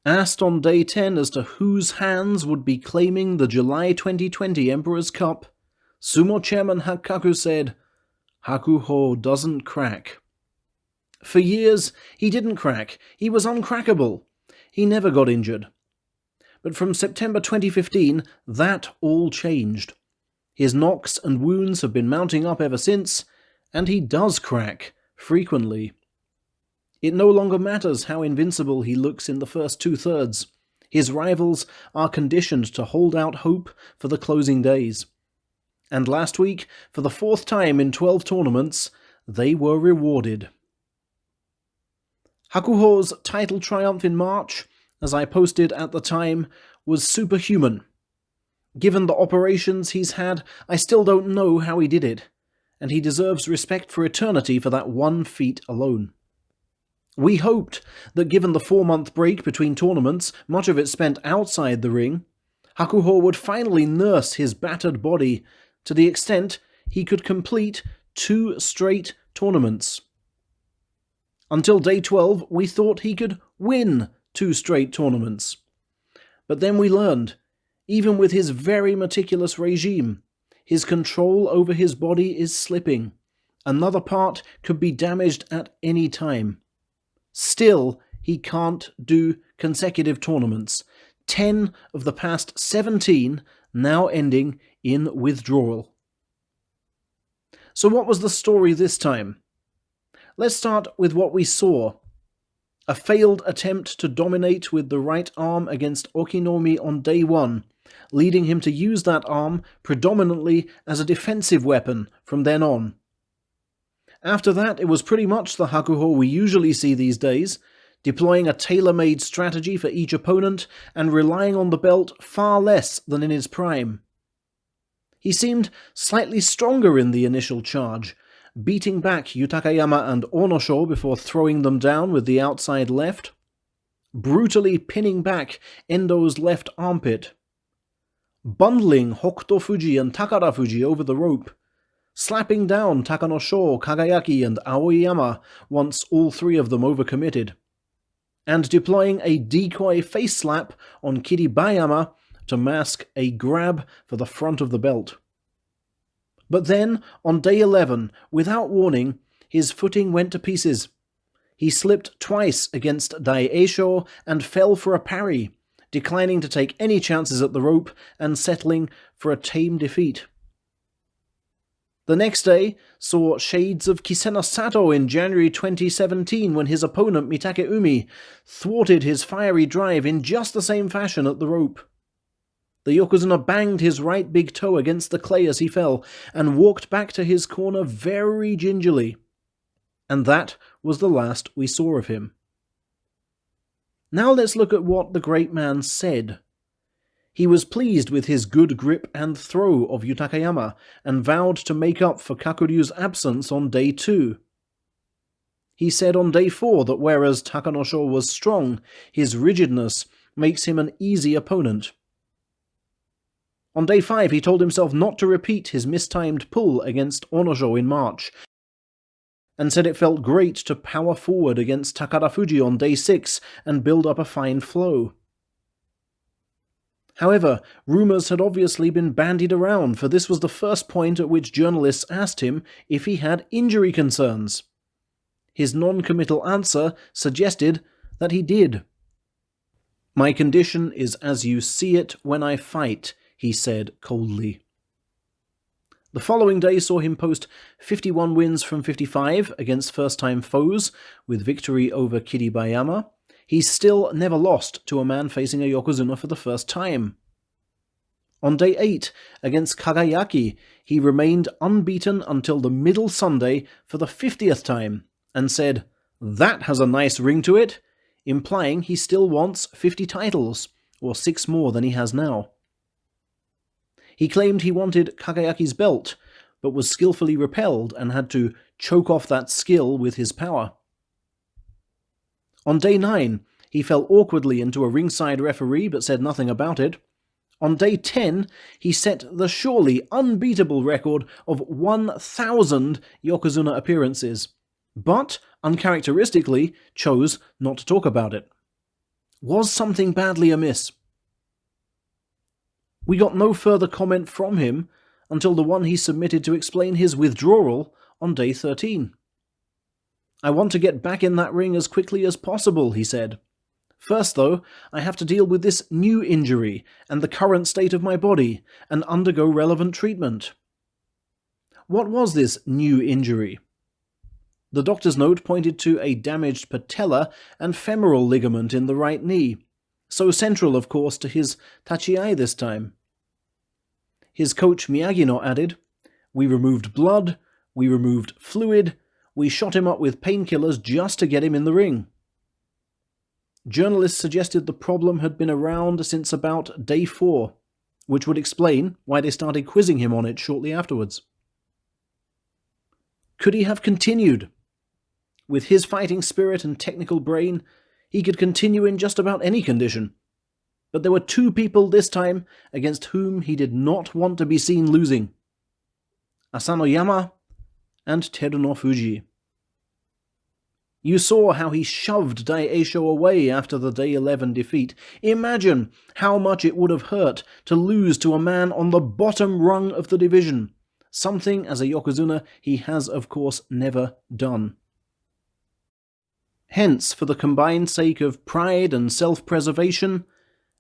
Asked on day 10 as to whose hands would be claiming the July 2020 Emperor's Cup, Sumo chairman Hakuho said, "Hakuho doesn't crack." For years, he didn't crack. He was uncrackable. He never got injured. But from September 2015, that all changed. His knocks and wounds have been mounting up ever since, and he does crack, frequently. It no longer matters how invincible he looks in the first two-thirds. His rivals are conditioned to hold out hope for the closing days. And last week, for the fourth time in 12 tournaments, they were rewarded. Hakuho's title triumph in March, as I posted at the time, was superhuman. Given the operations he's had, I still don't know how he did it, and he deserves respect for eternity for that one feat alone. We hoped that given the 4-month break between tournaments, much of it spent outside the ring, Hakuho would finally nurse his battered body to the extent he could complete 2 straight tournaments. Until day 12, we thought he could win 2 straight tournaments. But then we learned, even with his very meticulous regime, his control over his body is slipping. Another part could be damaged at any time. Still, he can't do consecutive tournaments. 10 of the past 17 now ending in withdrawal. So what was the story this time? Let's start with what we saw. A failed attempt to dominate with the right arm against Okinomi on day 1, leading him to use that arm predominantly as a defensive weapon from then on. After that, it was pretty much the Hakuho we usually see these days, deploying a tailor-made strategy for each opponent and relying on the belt far less than in his prime. He seemed slightly stronger in the initial charge, beating back Yutakayama and Onosho before throwing them down with the outside left, brutally pinning back Endo's left armpit, bundling Hokuto Fuji and Takara Fuji over the rope, slapping down Takanosho, Kagayaki, and Aoyama once all 3 of them overcommitted, and deploying a decoy face slap on Kiribayama to mask a grab for the front of the belt. But then, on day 11, without warning, his footing went to pieces. He slipped twice against Daieisho and fell for a parry, declining to take any chances at the rope and settling for a tame defeat. The next day saw shades of Kisena Sato in January 2017 when his opponent Mitake Umi thwarted his fiery drive in just the same fashion at the rope. The Yokozuna banged his right big toe against the clay as he fell and walked back to his corner very gingerly. And that was the last we saw of him. Now let's look at what the great man said. He was pleased with his good grip and throw of Yutakayama, and vowed to make up for Kakuryu's absence on day 2. He said on day 4 that whereas Takanosho was strong, his rigidness makes him an easy opponent. On day 5 he told himself not to repeat his mistimed pull against Onosho in March, and said it felt great to power forward against Takara Fuji on day 6 and build up a fine flow. However, rumours had obviously been bandied around, for this was the first point at which journalists asked him if he had injury concerns. His non-committal answer suggested that he did. "My condition is as you see it when I fight," he said coldly. The following day saw him post 51 wins from 55 against first-time foes, with victory over Kiribayama. He still never lost to a man facing a Yokozuna for the first time. On day 8, against Kagayaki, he remained unbeaten until the middle Sunday for the 50th time, and said, "That has a nice ring to it," implying he still wants 50 titles, or 6 more than he has now. He claimed he wanted Kagayaki's belt, but was skillfully repelled and had to choke off that skill with his power. On day 9, he fell awkwardly into a ringside referee but said nothing about it. On day 10, he set the surely unbeatable record of 1,000 Yokozuna appearances, but uncharacteristically chose not to talk about it. Was something badly amiss? We got no further comment from him until the one he submitted to explain his withdrawal on day 13. "I want to get back in that ring as quickly as possible," he said. "First, though, I have to deal with this new injury and the current state of my body and undergo relevant treatment." What was this new injury? The doctor's note pointed to a damaged patella and femoral ligament in the right knee, so central, of course, to his tachiai this time. His coach Miyagino added, "We removed blood, we removed fluid, we shot him up with painkillers just to get him in the ring." Journalists suggested the problem had been around since about day 4, which would explain why they started quizzing him on it shortly afterwards. Could he have continued? With his fighting spirit and technical brain, he could continue in just about any condition. But there were 2 people this time against whom he did not want to be seen losing: Asanoyama and Teruno Fuji. You saw how he shoved Daieisho away after the Day 11 defeat. Imagine how much it would have hurt to lose to a man on the bottom rung of the division, something as a Yokozuna he has of course never done. Hence, for the combined sake of pride and self-preservation,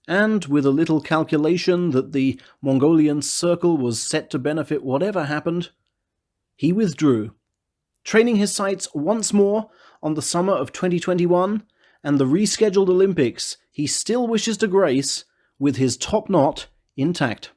and with a little calculation that the Mongolian circle was set to benefit whatever happened, he withdrew, training his sights once more on the summer of 2021 and the rescheduled Olympics he still wishes to grace with his top knot intact.